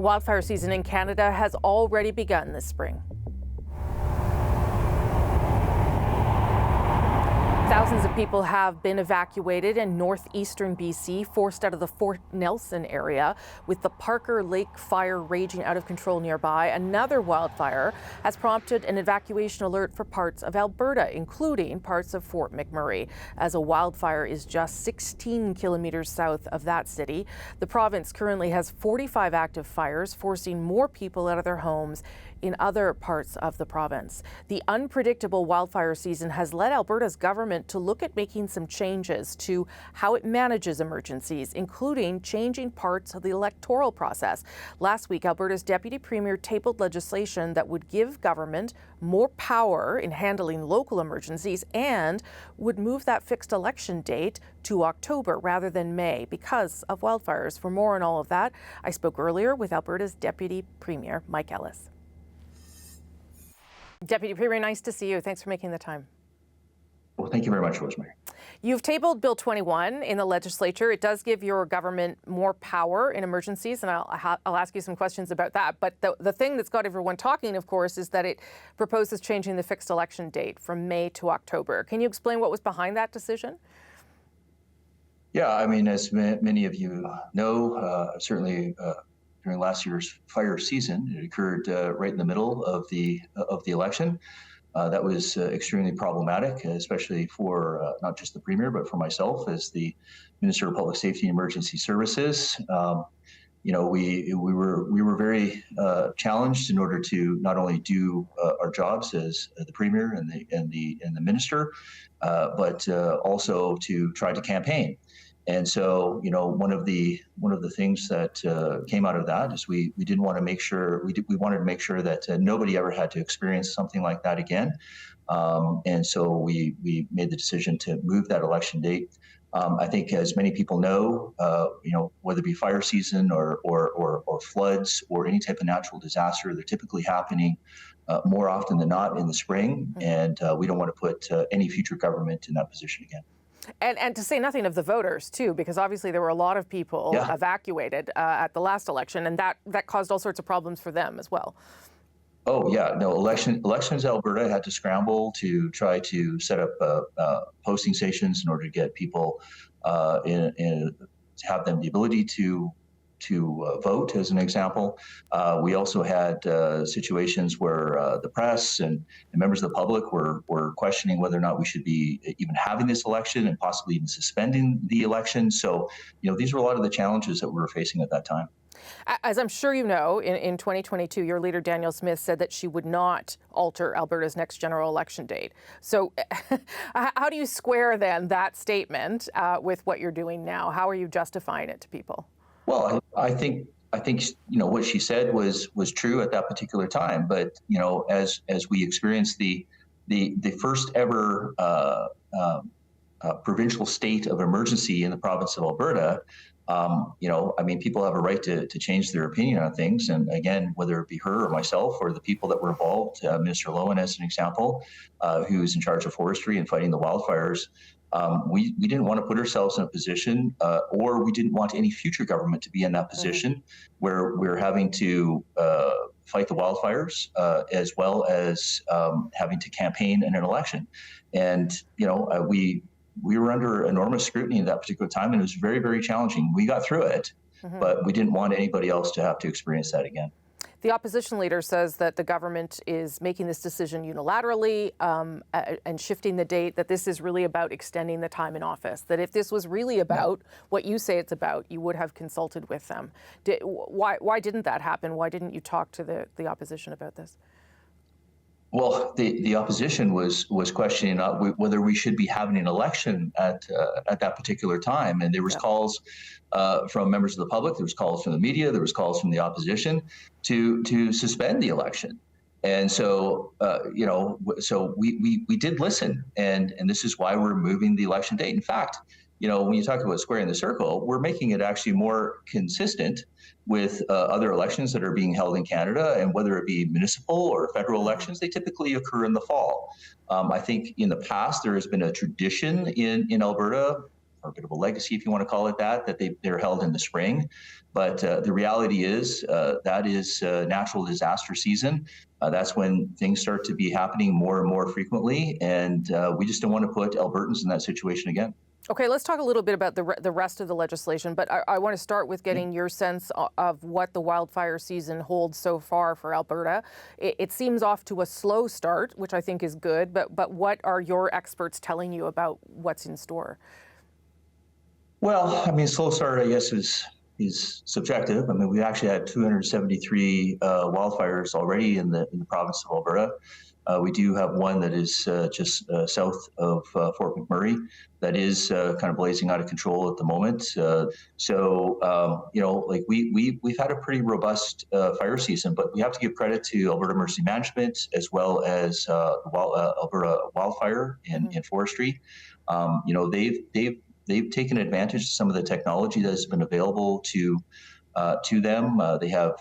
Wildfire season in Canada has already begun this spring. Thousands of people have been evacuated in northeastern BC, forced out of the Fort Nelson area, with the Parker Lake fire raging out of control nearby. Another wildfire has prompted an evacuation alert for parts of Alberta, including parts of Fort McMurray, as a wildfire is just 16 kilometers south of that city. The province currently has 45 active fires, forcing more people out of their homes in other parts of the province. The unpredictable wildfire season has led Alberta's government to look at making some changes to how it manages emergencies, including changing parts of the electoral process. Last week, Alberta's Deputy Premier tabled legislation that would give government more power in handling local emergencies and would move that fixed election date to October rather than May because of wildfires. For more on all of that, I spoke earlier with Alberta's Deputy Premier, Mike Ellis. Deputy Premier, nice to see you. Thanks for making the time. Well, thank you very much, Rosemary. You've tabled Bill 21 in the legislature. It does give your government more power in emergencies, and I'll ask you some questions about that. But the thing that's got everyone talking, of course, is that it proposes changing the fixed election date from May to October. Can you explain what was behind that decision? Yeah, I mean, as many of you know, certainly during last year's fire season, it occurred right in the middle of the election. That was extremely problematic, especially for not just the Premier, but for myself as the Minister of Public Safety and Emergency Services. We were very challenged in order to not only do our jobs as the Premier and the Minister, but also to try to campaign. And so, one of the things that came out of that is we didn't want to make sure we wanted to make sure that nobody ever had to experience something like that again. And so we made the decision to move that election date. I think, as many people know, whether it be fire season or floods or any type of natural disaster, they're typically happening more often than not in the spring, and we don't want to put any future government in that position again. And to say nothing of the voters, too, because obviously there were a lot of people evacuated at the last election, and that caused all sorts of problems for them as well. Oh, yeah. No, elections Alberta had to scramble to try to set up posting stations in order to get people to have them the ability to vote, as an example. We also had situations where the press and members of the public were questioning whether or not we should be even having this election and possibly even suspending the election. So, these were a lot of the challenges that we were facing at that time. As I'm sure you know, in 2022, your leader, Danielle Smith, said that she would not alter Alberta's next general election date. So how do you square then that statement with what you're doing now? How are you justifying it to people? Well, I think what she said was true at that particular time. But as we experienced the first ever provincial state of emergency in the province of Alberta, people have a right to change their opinion on things. And again, whether it be her or myself or the people that were involved, Minister Lowen, as an example, who's in charge of forestry and fighting the wildfires. We didn't want to put ourselves in a position, or we didn't want any future government to be in that position where we're having to fight the wildfires as well as having to campaign in an election. And, we were under enormous scrutiny at that particular time, and it was very, very challenging. We got through it, but we didn't want anybody else to have to experience that again. The opposition leader says that the government is making this decision unilaterally and shifting the date, that this is really about extending the time in office, that if this was really about what you say it's about, you would have consulted with them. Why didn't that happen? Why didn't you talk to the opposition about this? Well, the opposition was questioning whether we should be having an election at that particular time, and there was calls from members of the public, there was calls from the media, there was calls from the opposition to suspend the election, and so so we did listen, and this is why we're moving the election date. In fact, when you talk about squaring the circle, we're making it actually more consistent with other elections that are being held in Canada, and whether it be municipal or federal elections, they typically occur in the fall. I think in the past there has been a tradition in Alberta a bit of a legacy, if you want to call it that they're held in the spring. But the reality is that is natural disaster season. That's when things start to be happening more and more frequently, and we just don't want to put Albertans in that situation again. Okay, let's talk a little bit about the rest of the legislation, but I want to start with getting your sense of what the wildfire season holds so far for Alberta. It seems off to a slow start, which I think is good, but what are your experts telling you about what's in store? Well, I mean, slow start, I guess, is subjective. I mean, we actually had 273 wildfires already in the province of Alberta. We do have one that is just south of Fort McMurray that is kind of blazing out of control at the moment. Like we've had a pretty robust fire season, but we have to give credit to Alberta Emergency Management as well as Alberta Wildfire and Forestry. They've taken advantage of some of the technology that has been available to them. They have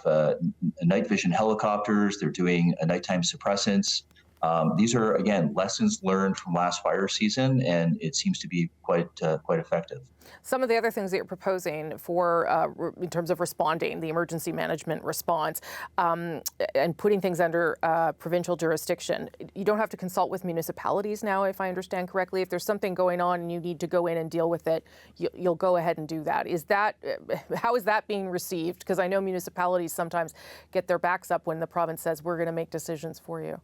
night vision helicopters. They're doing nighttime suppressants. These are, again, lessons learned from last fire season, and it seems to be quite effective. Some of the other things that you're proposing for, in terms of responding, the emergency management response, and putting things under provincial jurisdiction, you don't have to consult with municipalities now, if I understand correctly. If there's something going on and you need to go in and deal with it, you'll go ahead and do that. How is that being received? Because I know municipalities sometimes get their backs up when the province says, we're going to make decisions for you.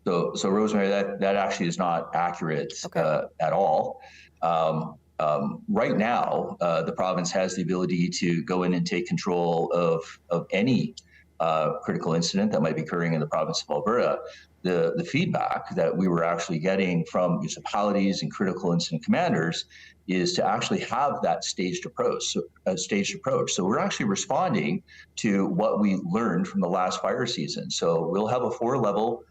So Rosemary, that actually is not accurate at all. Right now, the province has the ability to go in and take control of any critical incident that might be occurring in the province of Alberta. The feedback that we were actually getting from municipalities and critical incident commanders is to actually have that staged approach. So we're actually responding to what we learned from the last fire season. So we'll have a 4-level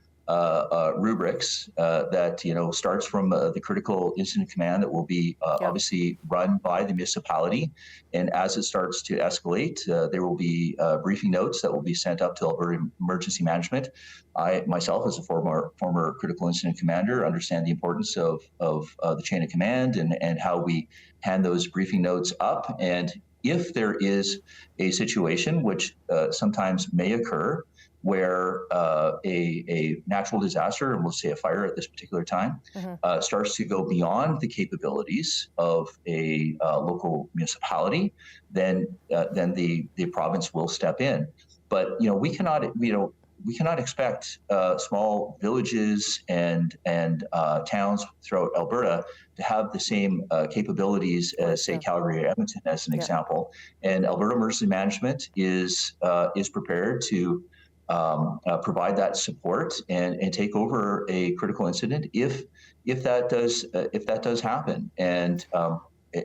rubrics that starts from the critical incident command that will be obviously run by the municipality, and as it starts to escalate, there will be briefing notes that will be sent up to Alberta Emergency Management. I myself, as a former critical incident commander, understand the importance of the chain of command and how we hand those briefing notes up. And if there is a situation which sometimes may occur, where a natural disaster, and we'll say a fire at this particular time, starts to go beyond the capabilities of a local municipality, then the province will step in. But we cannot expect small villages and towns throughout Alberta to have the same capabilities as, say, Calgary or Edmonton, as an example. And Alberta Emergency Management is prepared to provide that support and take over a critical incident if that does happen. And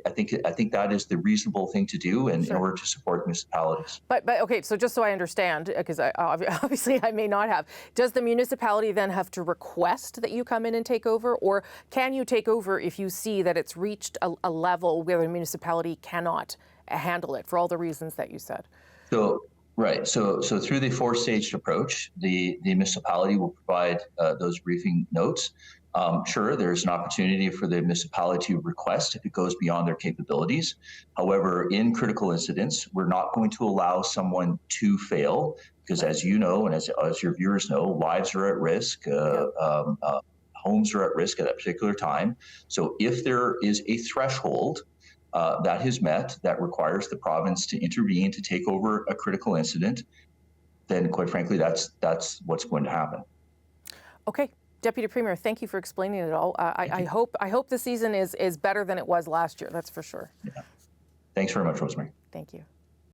I think that is the reasonable thing to do in order to support municipalities. But okay, so just so I understand, because obviously I may not have, does the municipality then have to request that you come in and take over, or can you take over if you see that it's reached a level where the municipality cannot handle it for all the reasons that you said? Right. So through the 4-staged approach, the municipality will provide those briefing notes. Sure, there's an opportunity for the municipality to request if it goes beyond their capabilities. However, in critical incidents, we're not going to allow someone to fail because, as you know, and as your viewers know, lives are at risk. Homes are at risk at that particular time. So if there is a threshold that is met that requires the province to intervene to take over a critical incident, then quite frankly, that's what's going to happen. Okay. Deputy Premier, thank you for explaining it all. I hope the season is better than it was last year, that's for sure. Yeah. Thanks very much, Rosemary. Thank you.